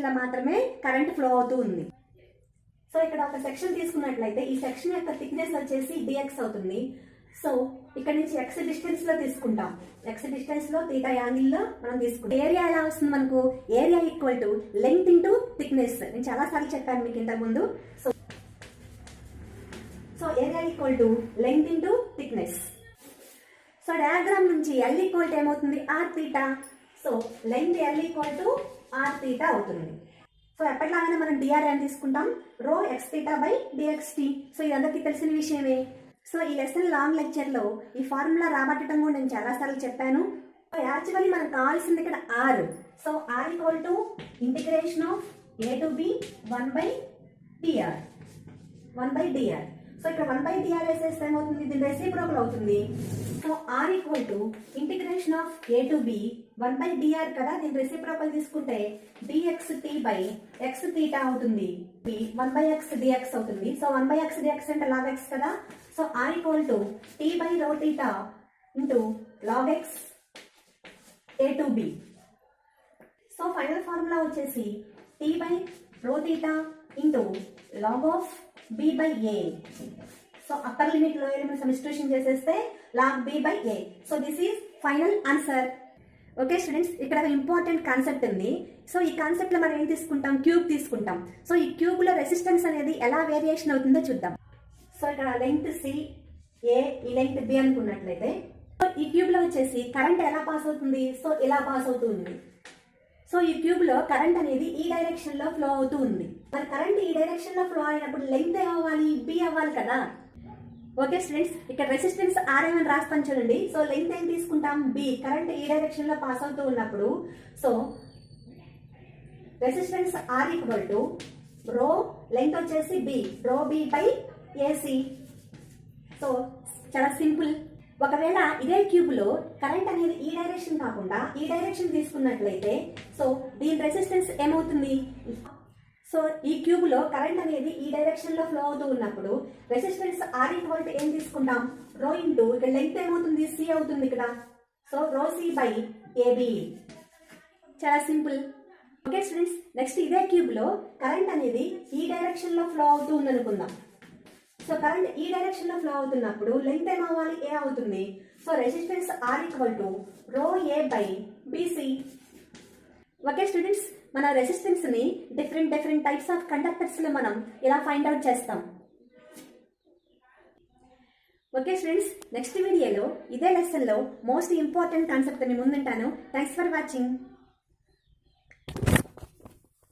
లో మాత్రమే current flow అవుతూ ఉంది. సో ఇక్కడ ఒక సెక్షన్ తీసుకున్నట్లయితే ఈ సెక్షన్ యొక్క థిక్నెస్ వచ్చేసి dx అవుతుంది. సో ఇక్కడ నుంచి x డిస్టెన్స్ లో తీసుకుంటాం. x డిస్టెన్స్ లో θ యాంగిల్ లో మనం తీసుకుంటాం. ఏరియా ఎలా వస్తుంది మనకు? Area equal to length into thickness. నేను చాలా సార్లు చెప్పాను మీకు ఇంతకు ముందు. So area equal to length into thickness. So diagram నుంచి L ఈక్వల్ టు ఏమవుతుంది? r θ. So length L equal to r θ అవుతుంది. సో ఎప్పటిలాగానే మనం dr అని తీసుకుంటాం, రో x θ బై dxt. సో ఇది అందరికీ తెలిసిన విషయమే. సో ఈ లెసన్ లాంగ్ లెక్చర్ లో ఈ ఫార్ములా రాబట్టడం కూడా నేను చాలా సార్లు చెప్పాను. యాక్చువల్లీ మనకు కావాల్సింది ఇక్కడ r. So r equal to integration of a to b 1/dr. So ఇక్కడ 1/dr వేసేస్తే ఏమవుతుంది? దీని రెసిప్రోకల్ అవుతుంది. So r equal to integration of a to b 1/dr కదా, దీని రెసిప్రోకల్ తీసుకుంటే dxt బై x θ అవుతుంది. 1/x dx అవుతుంది. సో 1/x dx అంటే log x కదా. So r equal to t by rho θ into log x a to b. So final formula వచ్చేసి t by rho θ into log of b by a. So upper limit lower limit substitution చేసేస్తే log b by a. So this is final answer. Okay students, ఇక్కడ ఒక important concept ఉంది. So ఈ concept లో మనం ఏం తీసుకుంటాం? క్యూబ్ తీసుకుంటాం. సో ఈ క్యూబ్ లో రెసిస్టెన్స్ అనేది ఎలా వేరియేషన్ అవుతుందో చూద్దాం. సో ఇక్కడ లెంగ్త్ సి ఏ, ఈ లెంగ్త్ బి అనుకున్నట్లయితే ఈ క్యూబ్ లో వచ్చేసి కరెంట్ ఎలా పాస్ అవుతుంది? సో ఇలా పాస్ అవుతుంది. సో ఈ క్యూబ్ లో కరెంట్ అనేది ఈ డైరెక్షన్ లో ఫ్లో అవుతూ ఉంది. మరి కరెంట్ ఈ డైరెక్షన్ లో ఫ్లో అయినప్పుడు లెంగ్త్ ఏమవ్వాలి? బి అవ్వాలి కదా. ఓకే స్టూడెంట్స్, ఇక్కడ రెసిస్టెన్స్ r అని రాస్తాను చూడండి. సో లెంగ్త్ ఏం తీసుకుంటాం? b. కరెంట్ ఈ డైరెక్షన్ లో పాస్ అవుతూ ఉన్నప్పుడు so resistance r equal to రో, లెంగ్త్ వచ్చేసి b, రో b బై ac. సో చాలా సింపుల్. ఒకవేళ ఇదే క్యూబ్ లో కరెంట్ అనేది ఈ డైరెక్షన్ కాకుండా ఈ డైరెక్షన్ తీసుకున్నట్లయితే సో దీని రెసిస్టెన్స్ ఏమవుతుంది? సో ఈ క్యూబ్ లో కరెంట్ అనేది ఈ డైరెక్షన్ లో ఫ్లో అవుతూ ఉన్నప్పుడు రెసిస్టెన్స్ r ఈక్వల్ టు ఏం తీసుకుంటాం? రో ఇంటూ ఇక్కడ లెంగ్త్ ఏమవుతుంది? c అవుతుంది ఇక్కడ. సో రో c బై ab. చాలా సింపుల్. ఓకే స్టూడెంట్స్, నెక్స్ట్ ఇదే క్యూబ్ లో కరెంట్ అనేది ఈ డైరెక్షన్ లో ఫ్లో అవుతూ ఉంది అనుకుందాం. సో కరెంట్ ఈ డైరెక్షన్ లో ఫ్లో అవుతున్నప్పుడు లెంగ్త్ ఏమవ్వాలి? a అవుతుంది. So resistance r equal to రో a by bc. Okay students, మన రెసిస్టెన్స్ ని డిఫరెంట్ టైప్స్ ఆఫ్ కండక్టర్స్ లో మనం ఇలా ఫైండ్ అవుట్ చేస్తాం. ఓకే స్టూడెంట్స్, నెక్స్ట్ వీడియోలో ఇదే లెసన్ లో మోస్ట్ ఇంపార్టెంట్ కాన్సెప్ట్ మీ ముందుంటాను. Thanks for watching.